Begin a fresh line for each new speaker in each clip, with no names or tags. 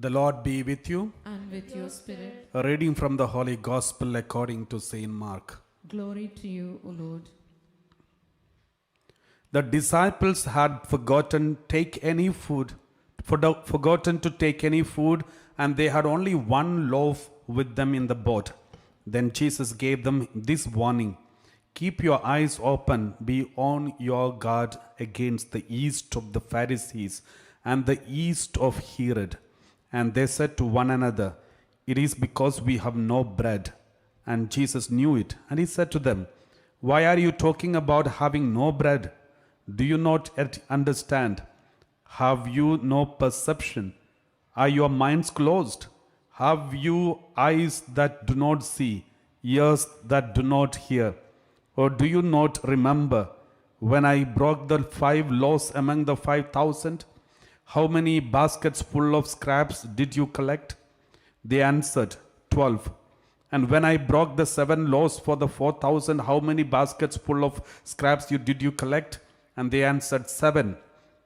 The Lord be with you.
And with your spirit.
A reading from the Holy Gospel according to Saint Mark.
Glory to you, O Lord.
The disciples had forgotten to take any food, and they had only one loaf with them in the boat. Then Jesus gave them this warning: keep your eyes open, be on your guard against the yeast of the Pharisees and the yeast of Herod. And they said to one another, it is because we have no bread. And Jesus knew it, and he said to them, why are you talking about having no bread? Do you not yet understand? Have you no perception? Are your minds closed? Have you eyes that do not see, ears that do not hear? Or do you not remember when I broke the 5 loaves among the 5,000? How many baskets full of scraps did you collect? They answered, 12. And when I broke the 7 loaves for the 4,000, how many baskets full of scraps did you collect? And they answered, 7.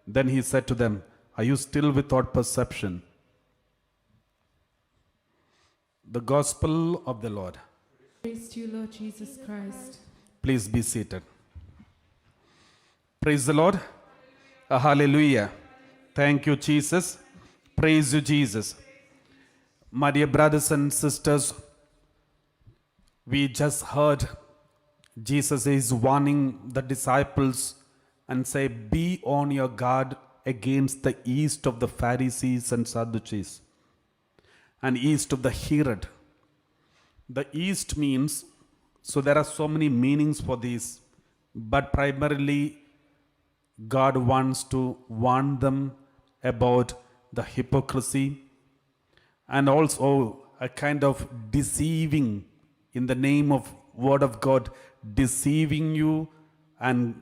Then he said to them, are you still without perception? The Gospel of the Lord.
Praise to you, Lord Jesus Christ.
Please be seated. Praise the Lord. Hallelujah. Thank you, Jesus. Praise you, Jesus. My dear brothers and sisters, we just heard Jesus is warning the disciples and say, be on your guard against the yeast of the Pharisees and Sadducees and yeast of the Herod. The yeast means, so there are so many meanings for this, but primarily God wants to warn them about the hypocrisy and also a kind of deceiving in the name of Word of God, deceiving you and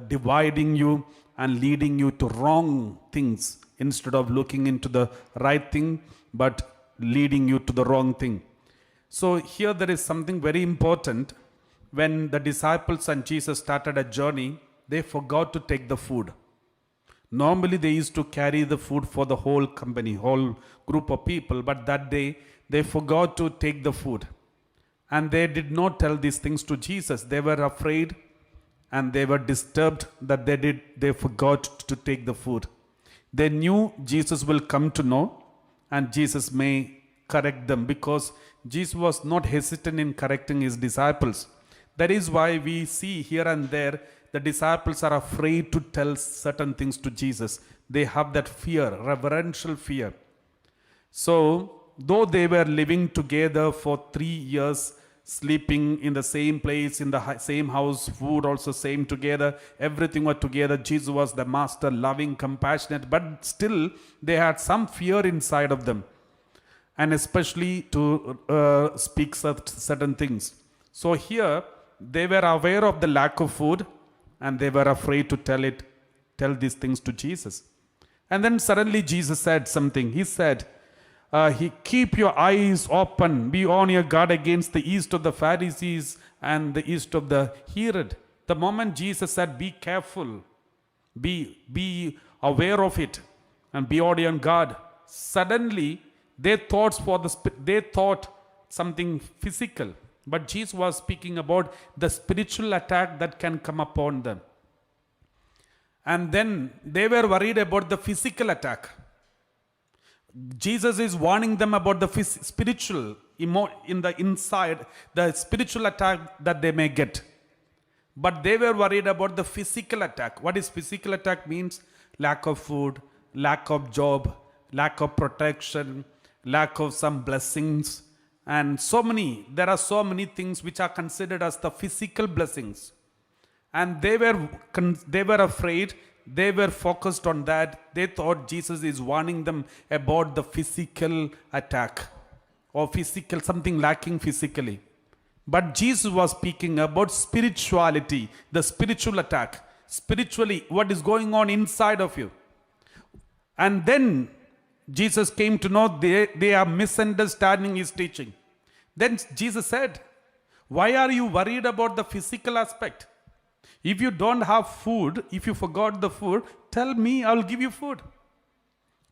dividing you and leading you to wrong things instead of looking into the right thing, but leading you to the wrong thing. So here there is something very important. When the disciples and Jesus started a journey, they forgot to take the food. Normally they used to carry the food for the whole company, whole group of people, but that day they forgot to take the food. And they did not tell these things to Jesus. They were afraid and they were disturbed that they forgot to take the food. They knew Jesus will come to know and Jesus may correct them, because Jesus was not hesitant in correcting his disciples. That is why we see here and there the disciples are afraid to tell certain things to Jesus. They have that fear, reverential fear. So, though they were living together for 3 years, sleeping in the same place, in the same house, food also same together, everything was together. Jesus was the master, loving, compassionate, but still they had some fear inside of them, and especially to speak certain things. So here they were aware of the lack of food and they were afraid to tell these things to Jesus. And then suddenly Jesus said something. He said, keep your eyes open, be on your guard against the yeast of the Pharisees and the yeast of the Herod. The moment Jesus said, be careful, be aware of it, and be on your guard, suddenly they thought something physical. But Jesus was speaking about the spiritual attack that can come upon them. And then they were worried about the physical attack. Jesus is warning them about the spiritual, in the inside, the spiritual attack that they may get. But they were worried about the physical attack. What is physical attack means? Lack of food, lack of job, lack of protection, lack of some blessings. And there are so many things which are considered as the physical blessings. And they were afraid, they were focused on that. They thought Jesus is warning them about the physical attack or something lacking physically. But Jesus was speaking about spirituality, the spiritual attack. Spiritually, what is going on inside of you. And then Jesus came to know they are misunderstanding his teaching. Then Jesus said, why are you worried about the physical aspect? If you don't have food, if you forgot the food, tell me, I will give you food.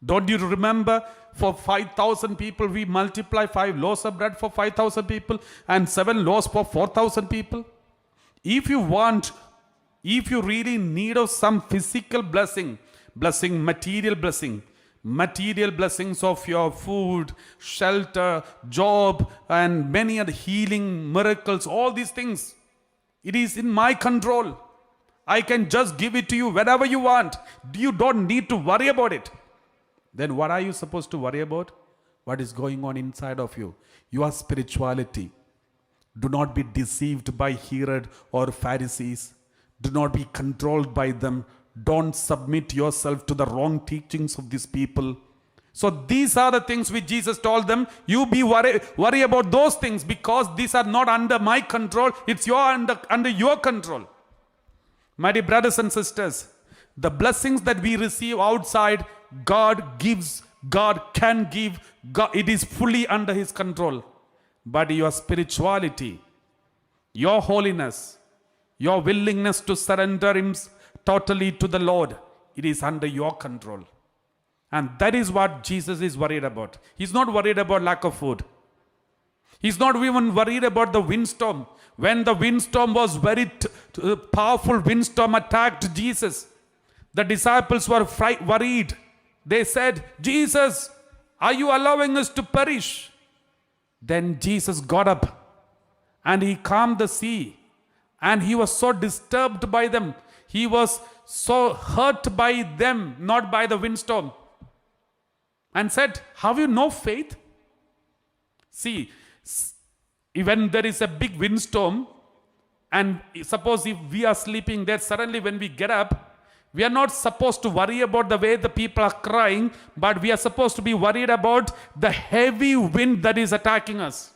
Don't you remember for 5,000 people, we multiply 5 loaves of bread for 5,000 people and 7 loaves for 4,000 people? If you really need of some physical blessing, material blessings of your food, shelter, job, and many other healing, miracles, all these things, it is in my control. I can just give it to you whenever you want. You don't need to worry about it. Then what are you supposed to worry about? What is going on inside of you? Your spirituality. Do not be deceived by Herod or Pharisees. Do not be controlled by them. Don't submit yourself to the wrong teachings of these people. So these are the things which Jesus told them. You be worry about those things because these are not under my control. It's under your control. My dear brothers and sisters, the blessings that we receive outside, God gives, God can give, it is fully under His control. But your spirituality, your holiness, your willingness to surrender Him totally to the Lord, it is under your control. And that is what Jesus is worried about. He's not worried about lack of food. He's not even worried about the windstorm. When the windstorm was very powerful windstorm attacked Jesus, the disciples were worried. They said, Jesus, are you allowing us to perish? Then Jesus got up and He calmed the sea. And He was so disturbed by them. He was so hurt by them, not by the windstorm. And said, have you no faith? See, when there is a big windstorm, and suppose if we are sleeping there, suddenly when we get up, we are not supposed to worry about the way the people are crying, but we are supposed to be worried about the heavy wind that is attacking us.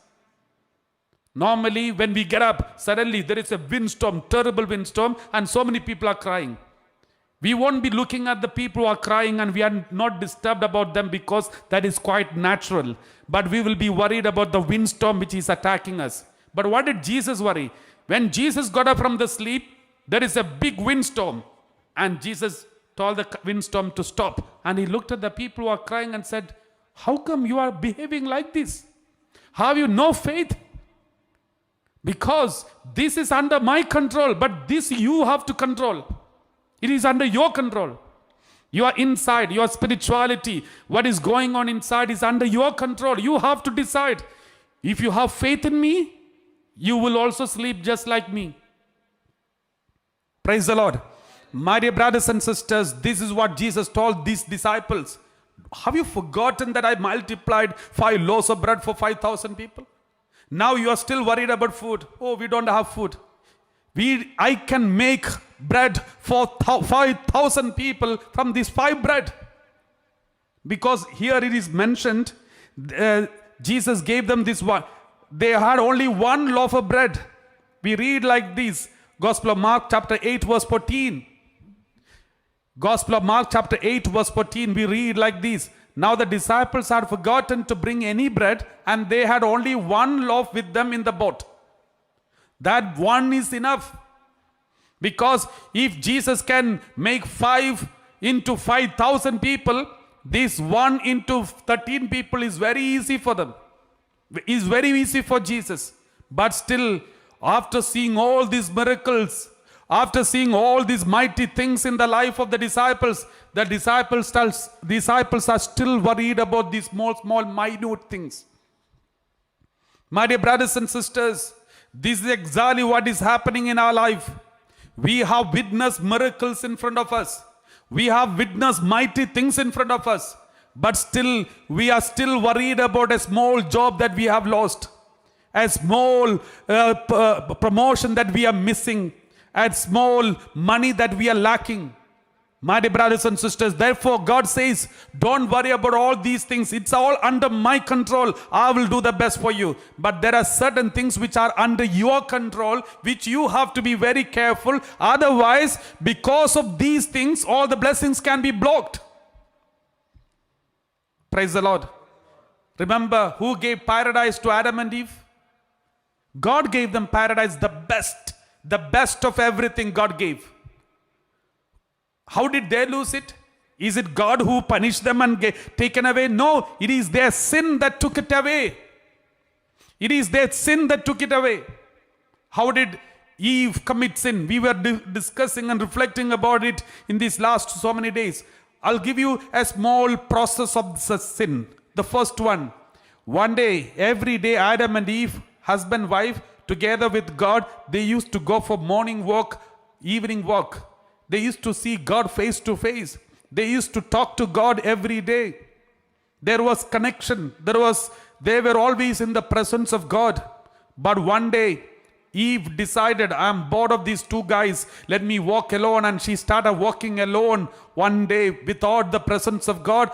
Normally, when we get up, suddenly there is a windstorm, terrible windstorm, and so many people are crying. We won't be looking at the people who are crying and we are not disturbed about them because that is quite natural. But we will be worried about the windstorm which is attacking us. But what did Jesus worry? When Jesus got up from the sleep, there is a big windstorm. And Jesus told the windstorm to stop. And He looked at the people who are crying and said, how come you are behaving like this? Have you no faith? Because this is under my control, but this you have to control. It is under your control. Your inside, your spirituality, what is going on inside is under your control. You have to decide. If you have faith in me, you will also sleep just like me. Praise the Lord. My dear brothers and sisters, this is what Jesus told these disciples. Have you forgotten that I multiplied 5 loaves of bread for 5,000 people? Now you are still worried about food. Oh, we don't have food. I can make bread for 5,000 people from this 5 bread. Because here it is mentioned, Jesus gave them this one. They had only 1 loaf of bread. We read like this, Gospel of Mark chapter 8 verse 14. Gospel of Mark chapter 8 verse 14, we read like this. Now the disciples had forgotten to bring any bread and they had only 1 loaf with them in the boat. That one is enough. Because if Jesus can make 5 into 5,000 people, this 1 into 13 people is very easy for them. Is very easy for Jesus. But still, after seeing all these miracles, after seeing all these mighty things in the life of the disciples are still worried about these small, minute things. My dear brothers and sisters, this is exactly what is happening in our life. We have witnessed miracles in front of us. We have witnessed mighty things in front of us. But still, we are still worried about a small job that we have lost. A small promotion that we are missing. A small money that we are lacking. My dear brothers and sisters, therefore God says, don't worry about all these things. It's all under my control. I will do the best for you. But there are certain things which are under your control, which you have to be very careful. Otherwise, because of these things, all the blessings can be blocked. Praise the Lord. Remember, who gave paradise to Adam and Eve? God gave them paradise, the best of everything God gave. How did they lose it? Is it God who punished them and taken away? No, it is their sin that took it away. It is their sin that took it away. How did Eve commit sin? We were discussing and reflecting about it in these last so many days. I'll give you a small process of the sin. The first one. One day, every day, Adam and Eve, husband, wife, together with God, they used to go for morning walk, evening walk. They used to see God face to face. They used to talk to God every day. There was connection. They were always in the presence of God. But one day, Eve decided, I'm bored of these two guys. Let me walk alone. And she started walking alone one day without the presence of God,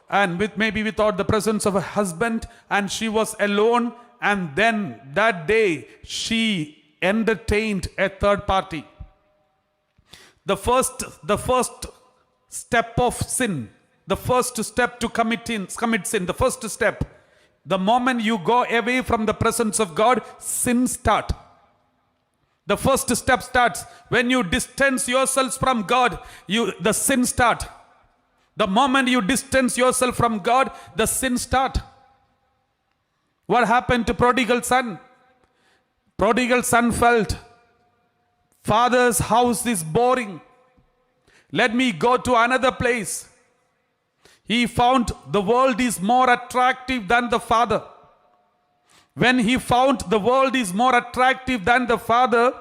and maybe without the presence of a husband. And she was alone. And then that day, she entertained a third party. The first step of sin, the first step to commit sin, the first step, the moment you go away from the presence of God, sin starts. The first step starts when you distance yourselves from God. The sin starts. The moment you distance yourself from God, the sin starts. What happened to prodigal son? Prodigal son felt, Father's house is boring. Let me go to another place. He found the world is more attractive than the Father. When he found the world is more attractive than the Father,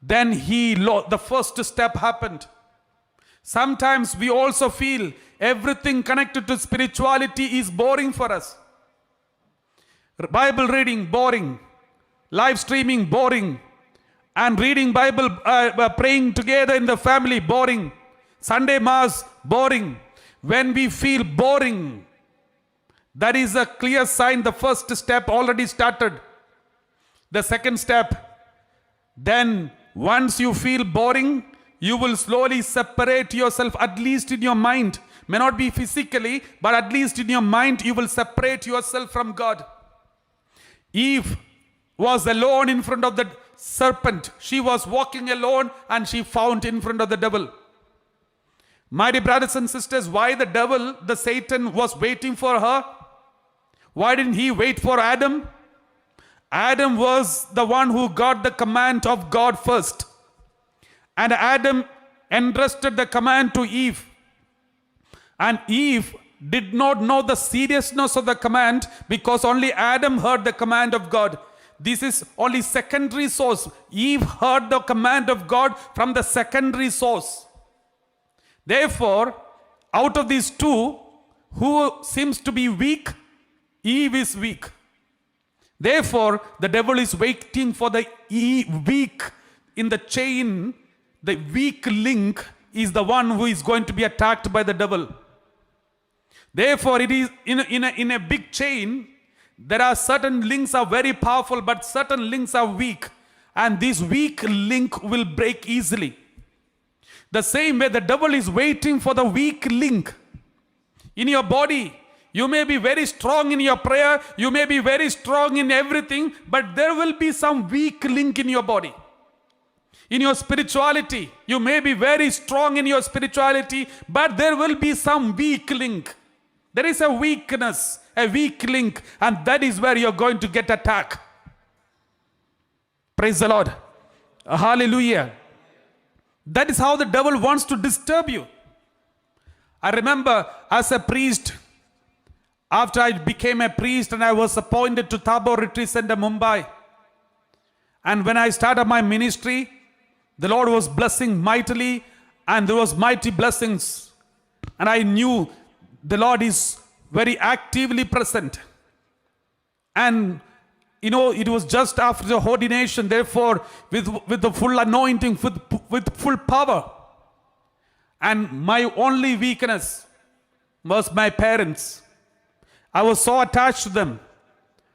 then the first step happened. Sometimes we also feel everything connected to spirituality is boring for us. Bible reading, boring. Live streaming, boring. And reading Bible, praying together in the family, boring. Sunday Mass, boring. When we feel boring, that is a clear sign the first step already started. The second step, then once you feel boring, you will slowly separate yourself, at least in your mind. May not be physically, but at least in your mind, you will separate yourself from God. Eve was alone in front of the serpent. She was walking alone and she found in front of the devil. My dear brothers and sisters, why the Satan was waiting for her? Why didn't he wait for Adam? Adam was the one who got the command of God first. And Adam entrusted the command to Eve. And Eve did not know the seriousness of the command because only Adam heard the command of God. This is only secondary source. Eve heard the command of God from the secondary source. Therefore, out of these two, who seems to be weak? Eve is weak. Therefore, the devil is waiting for the weak in the chain. The weak link is the one who is going to be attacked by the devil. Therefore, it is in a big chain. There are certain links are very powerful, but certain links are weak. And this weak link will break easily. The same way the devil is waiting for the weak link. In your body, you may be very strong in your prayer, you may be very strong in everything, but there will be some weak link in your body. In your spirituality, you may be very strong in your spirituality, but there will be some weak link. There is a weakness, a weak link, and that is where you're going to get attacked. Praise the Lord. Hallelujah. That is how the devil wants to disturb you. I remember as a priest, after I became a priest and I was appointed to Tabor Retreat Center, Mumbai. And when I started my ministry, the Lord was blessing mightily and there was mighty blessings. And I knew the Lord is very actively present. And it was just after the ordination, therefore, with the full anointing, with full power. And my only weakness was my parents. I was so attached to them,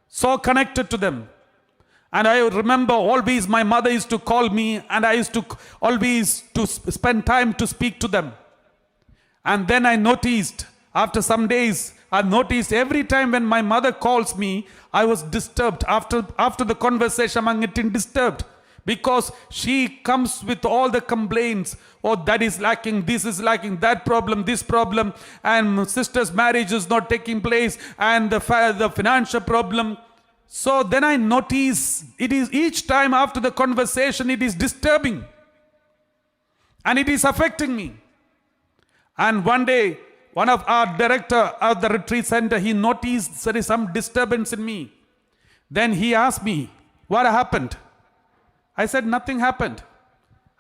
so connected to them. And I remember always my mother used to call me and I used to always to spend time to speak to them. And then I noticed, after some days, I noticed every time when my mother calls me, I was disturbed. After the conversation, I'm getting disturbed. Because she comes with all the complaints. Oh, that is lacking, this is lacking, that problem, this problem, and sister's marriage is not taking place, and the financial problem. So then I notice it is each time after the conversation, it is disturbing. And it is affecting me. And one day, one of our director of the retreat center, he noticed there is some disturbance in me. Then he asked me, what happened? I said, nothing happened.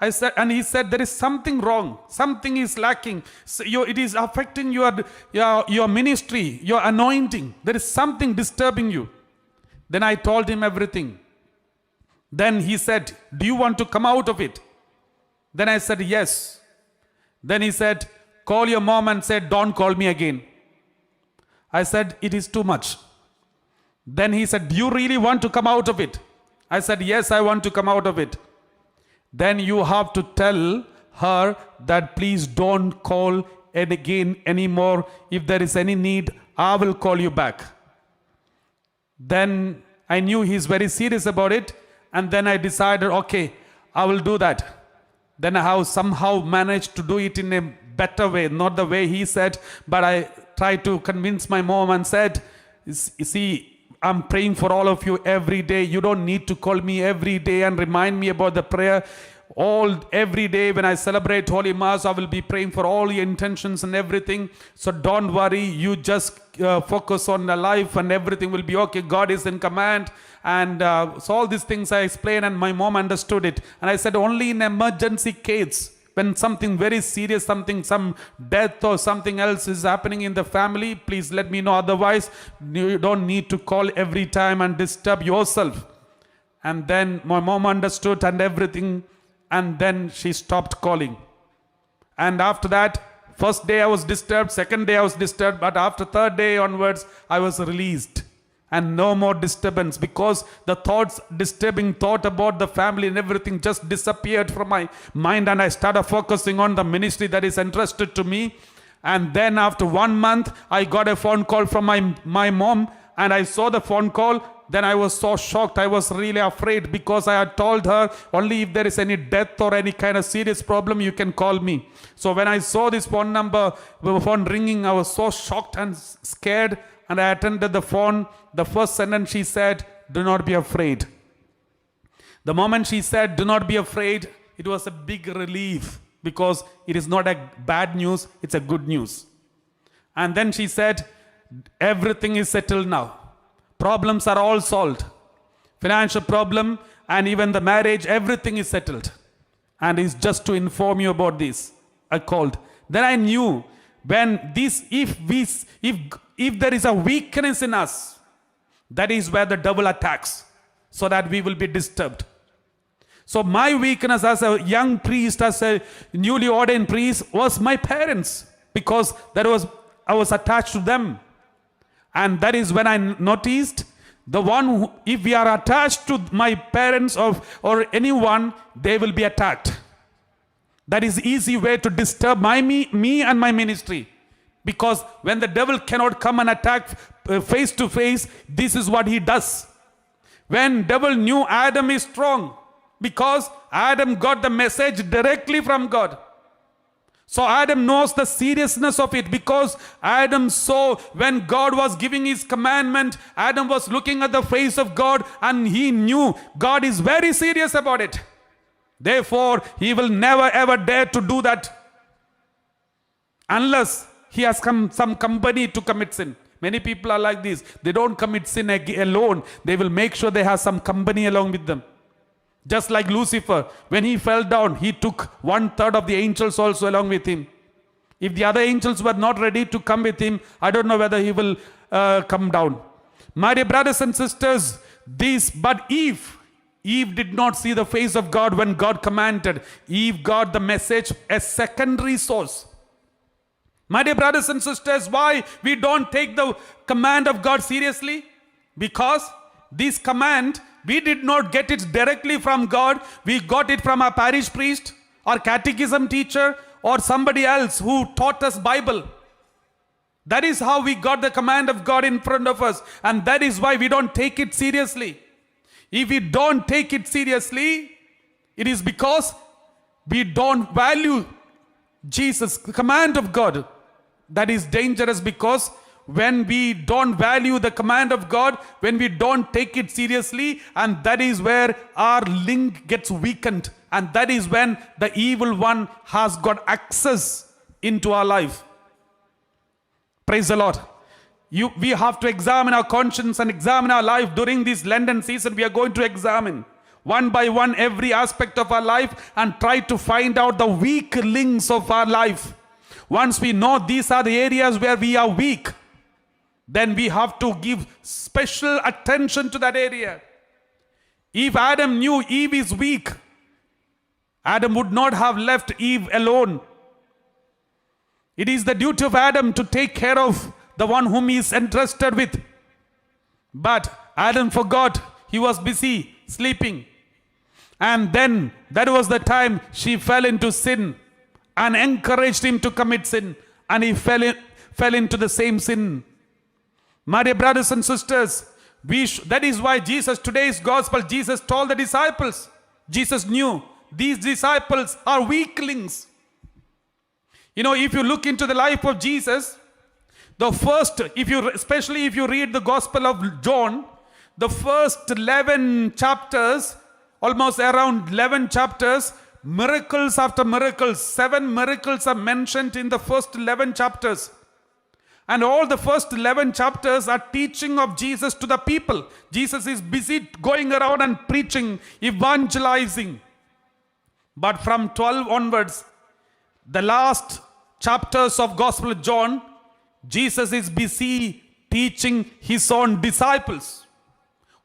I said, and he said, there is something wrong. Something is lacking. So it is affecting your ministry, your anointing. There is something disturbing you. Then I told him everything. Then he said, do you want to come out of it? Then I said, yes. Then he said, call your mom and say, don't call me again. I said, it is too much. Then he said, do you really want to come out of it? I said, yes, I want to come out of it. Then you have to tell her that please don't call it again anymore. If there is any need, I will call you back. Then I knew he's very serious about it. And then I decided, okay, I will do that. Then I have somehow managed to do it in a better way, not the way he said, but I tried to convince my mom and said, see, I'm praying for all of you every day. You don't need to call me every day and remind me about the prayer. Every day when I celebrate Holy Mass, I will be praying for all your intentions and everything. So don't worry, you just focus on the life and everything will be okay. God is in command. And so all these things I explained and my mom understood it. And I said, only in emergency case, when something very serious, some death or something else is happening in the family, please let me know. Otherwise, you don't need to call every time and disturb yourself. And then my mom understood and everything. And then she stopped calling. And after that, first day I was disturbed, second day I was disturbed, but after third day onwards, I was released. And no more disturbance, because the disturbing thought about the family and everything just disappeared from my mind, and I started focusing on the ministry that is entrusted to me. And then after 1 month, I got a phone call from my mom, and I saw the phone call. Then I was so shocked. I was really afraid, because I had told her, only if there is any death or any kind of serious problem, you can call me. So when I saw this phone ringing, I was so shocked and scared. And I attended the phone. The first sentence she said, do not be afraid. The moment she said, do not be afraid, it was a big relief, because it is not a bad news, it's a good news. And then she said, everything is settled now. Problems are all solved. Financial problem and even the marriage, everything is settled. And it's just to inform you about this. I called. Then I knew when this, if there is a weakness in us, that is where the devil attacks, so that we will be disturbed. So my weakness as a young priest, as a newly ordained priest, was my parents, because I was attached to them. And that is when I noticed if we are attached to my parents or anyone, they will be attacked. That is easy way to disturb me and my ministry. Because when the devil cannot come and attack face to face, this is what he does. When devil knew Adam is strong, because Adam got the message directly from God. So Adam knows the seriousness of it, because Adam saw when God was giving his commandment, Adam was looking at the face of God and he knew God is very serious about it. Therefore, he will never ever dare to do that unless he has some company to commit sin. Many people are like this. They don't commit sin alone. They will make sure they have some company along with them. Just like Lucifer, when he fell down, he took 1/3 of the angels also along with him. If the other angels were not ready to come with him, I don't know whether he will come down. My dear brothers and sisters, but Eve did not see the face of God when God commanded. Eve got the message, a secondary source. My dear brothers and sisters, why we don't take the command of God seriously? Because this command, we did not get it directly from God. We got it from our parish priest or catechism teacher or somebody else who taught us Bible. That is how we got the command of God in front of us. And that is why we don't take it seriously. If we don't take it seriously, It is because we don't value Jesus, the command of God. That is dangerous, because when we don't value the command of God, when we don't take it seriously, and that is where our link gets weakened, and that is when the evil one has got access into our life. Praise the Lord. We have to examine our conscience and examine our life during this Lenten season. We are going to examine one by one every aspect of our life and try to find out the weak links of our life. Once we know these are the areas where we are weak, then we have to give special attention to that area. If Adam knew Eve is weak, Adam would not have left Eve alone. It is the duty of Adam to take care of the one whom he is entrusted with. But Adam forgot. He was busy sleeping. And then that was the time she fell into sin and encouraged him to commit sin. And he fell into the same sin. My dear brothers and sisters, that is why today's gospel, Jesus told the disciples. Jesus knew these disciples are weaklings. You know, if you look into the life of Jesus, especially if you read the Gospel of John, the first 11 chapters, almost around 11 chapters, miracles after miracles, 7 miracles are mentioned in the first 11 chapters. And all the first 11 chapters are teaching of Jesus to the people. Jesus is busy going around and preaching, evangelizing. But from 12 onwards, the last chapters of Gospel of John, Jesus is busy teaching his own disciples.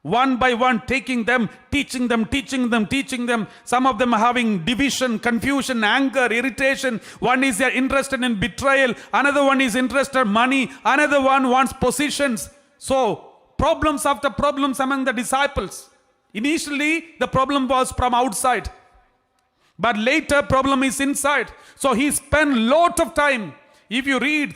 One by one, taking them, teaching them. Some of them are having division, confusion, anger, irritation. One is interested in betrayal. Another one is interested in money. Another one wants positions. So, problems after problems among the disciples. Initially, the problem was from outside. But later, problem is inside. So, he spent a lot of time. If you read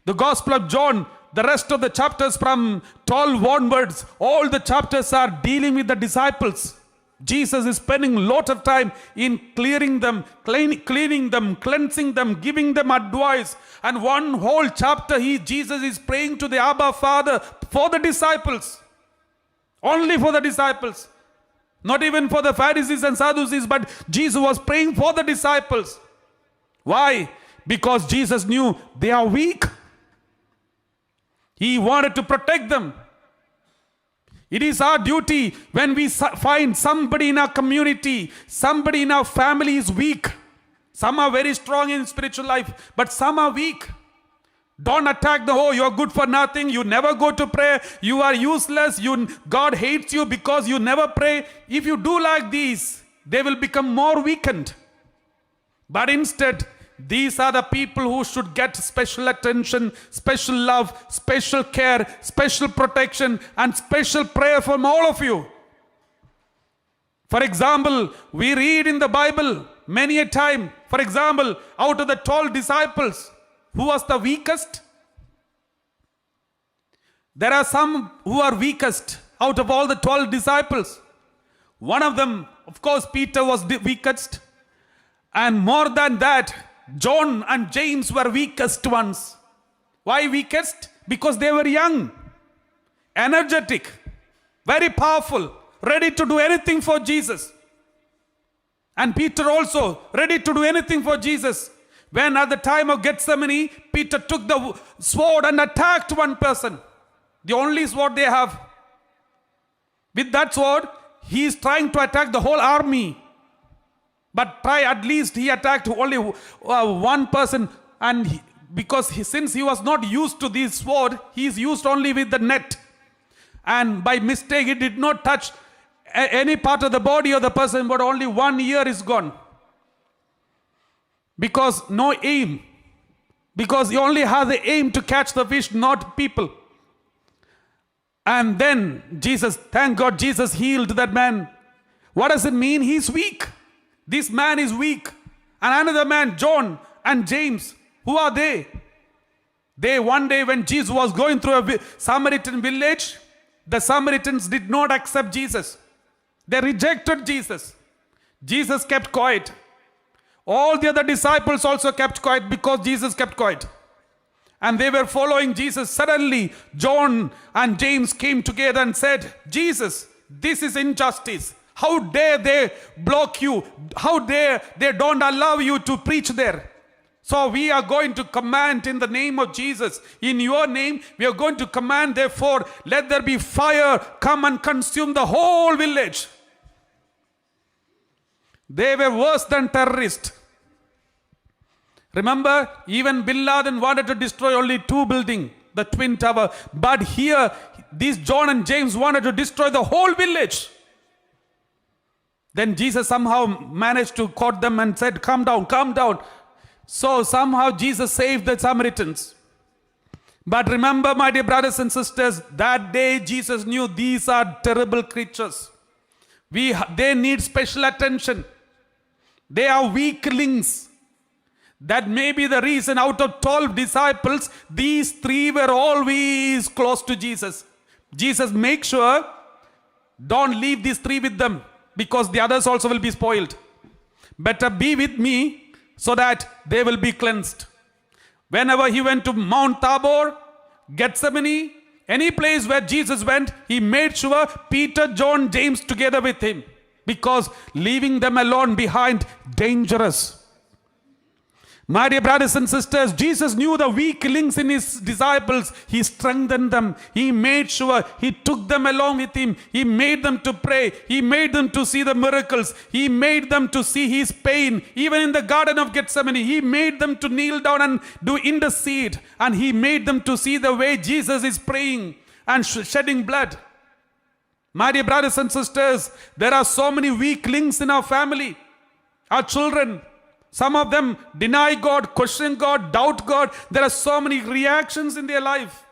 the Gospel of John, the rest of the chapters from 12 onwards, all the chapters are dealing with the disciples. Jesus is spending a lot of time in clearing them, cleaning them, cleansing them, giving them advice. And one whole chapter, Jesus is praying to the Abba Father for the disciples. Only for the disciples. Not even for the Pharisees and Sadducees, but Jesus was praying for the disciples. Why? Because Jesus knew they are weak. He wanted to protect them. It is our duty when we find somebody in our community, somebody in our family is weak. Some are very strong in spiritual life, but some are weak. Don't attack you're good for nothing, you never go to prayer, you are useless, God hates you because you never pray. If you do like these, they will become more weakened. But instead, these are the people who should get special attention, special love, special care, special protection, and special prayer from all of you. For example, we read in the Bible many a time, for example, out of the 12 disciples, who was the weakest? There are some who are weakest out of all the 12 disciples. One of them, of course, Peter was the weakest. And more than that, John and James were weakest ones. Why weakest? Because they were young, energetic, very powerful, ready to do anything for Jesus. And Peter also, ready to do anything for Jesus. When at the time of Gethsemane, Peter took the sword and attacked one person. The only sword they have. With that sword, he is trying to attack the whole army. But at least he attacked only one person, and since he was not used to this sword, he is used only with the net. And by mistake, it did not touch any part of the body of the person, but only one ear is gone. Because no aim. Because he only has the aim to catch the fish, not people. And then thank God, Jesus healed that man. What does it mean? He's weak. This man is weak. And another man, John and James, who are they? They one day when Jesus was going through a Samaritan village, the Samaritans did not accept Jesus. They rejected Jesus. Jesus kept quiet. All the other disciples also kept quiet because Jesus kept quiet. And they were following Jesus. Suddenly, John and James came together and said, Jesus, this is injustice. How dare they block you? How dare they don't allow you to preach there? So we are going to command in the name of Jesus. In your name, we are going to command, therefore, let there be fire come and consume the whole village. They were worse than terrorists. Remember, even Bin Laden wanted to destroy only 2 buildings, the Twin Tower. But here, these John and James wanted to destroy the whole village. Then Jesus somehow managed to quote them and said, calm down, calm down. So somehow Jesus saved the Samaritans. But remember, my dear brothers and sisters, that day Jesus knew these are terrible creatures. They need special attention. They are weaklings. That may be the reason out of 12 disciples, these 3 were always close to Jesus. Jesus, make sure, don't leave these 3 with them, because the others also will be spoiled. Better be with me so that they will be cleansed. Whenever he went to Mount Tabor, Gethsemane, any place where Jesus went, he made sure Peter, John, James together with him, because leaving them alone behind, dangerous. My dear brothers and sisters, Jesus knew the weak links in his disciples. He strengthened them. He made sure he took them along with him. He made them to pray. He made them to see the miracles. He made them to see his pain. Even in the Garden of Gethsemane, he made them to kneel down and do intercede. And he made them to see the way Jesus is praying and shedding blood. My dear brothers and sisters, there are so many weak links in our family. Our children, some of them deny God, question God, doubt God. There are so many reactions in their life.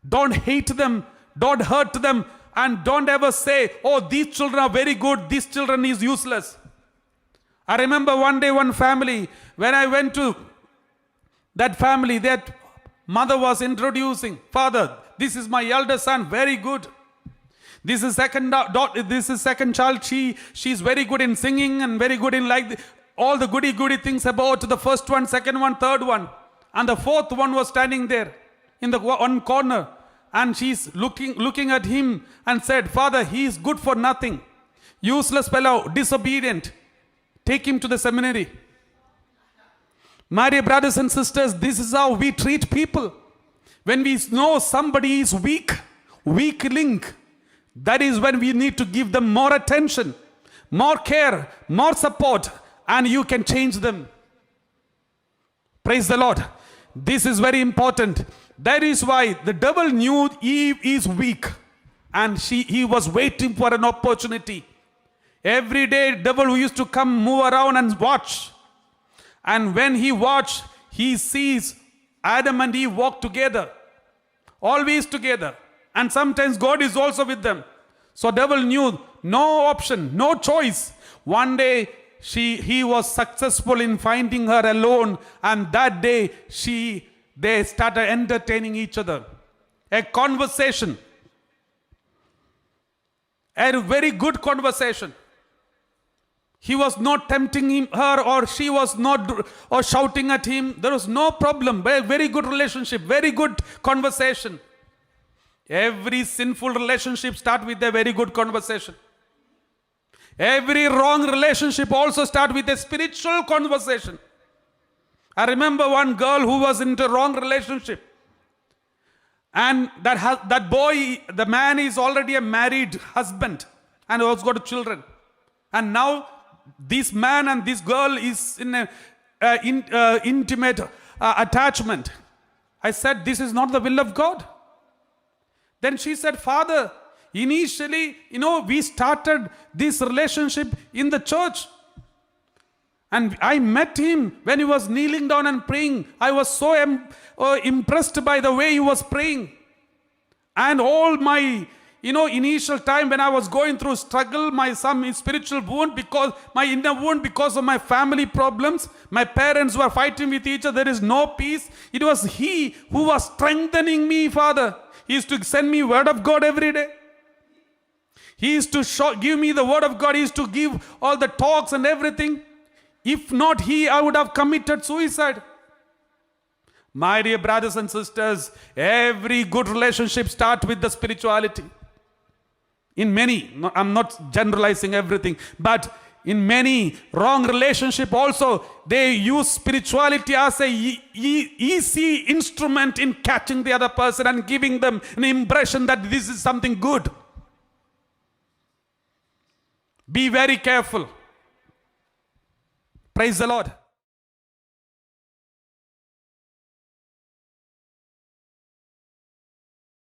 Don't hate them, don't hurt them, and don't ever say, oh, these children are very good, these children is useless. I remember one day, one family, when I went to that family, that mother was introducing, Father, this is my elder son, very good. This is second child, she's very good in singing and very good in all the goody things about the first one, second one, third one. And the fourth one was standing there in the one corner. And she's looking at him and said, Father, he is good for nothing. Useless fellow, disobedient. Take him to the seminary. My dear brothers and sisters, this is how we treat people. When we know somebody is weak link, that is when we need to give them more attention, more care, more support, and you can change them. Praise the Lord. This is very important. That is why the devil knew Eve is weak, and he was waiting for an opportunity. Every day devil used to come, move around and watch. And when he watched, he sees Adam and Eve walk together, always together. And sometimes God is also with them. So devil knew no option, no choice. One day he was successful in finding her alone, and that day they started entertaining each other. A conversation, a very good conversation. He was not tempting her, or she was not or shouting at him. There was no problem. Very good relationship, very good conversation. Every sinful relationship starts with a very good conversation. Every wrong relationship also starts with a spiritual conversation. I remember one girl who was in a wrong relationship. And that boy, the man is already a married husband and also got children. And now this man and this girl is in an intimate attachment. I said, this is not the will of God. Then she said, Father, initially, we started this relationship in the church. And I met him when he was kneeling down and praying. I was so impressed by the way he was praying. And all my, initial time when I was going through struggle, some spiritual wound, because my inner wound, because of my family problems, my parents were fighting with each other, there is no peace. It was he who was strengthening me, Father. He used to send me word of God every day. He is to give me the word of God. He is to give all the talks and everything. If not he, I would have committed suicide. My dear brothers and sisters, every good relationship starts with the spirituality. In many, I'm not generalizing everything, but in many wrong relationship also, they use spirituality as a easy instrument in catching the other person and giving them an impression that this is something good. Be very careful. Praise the Lord.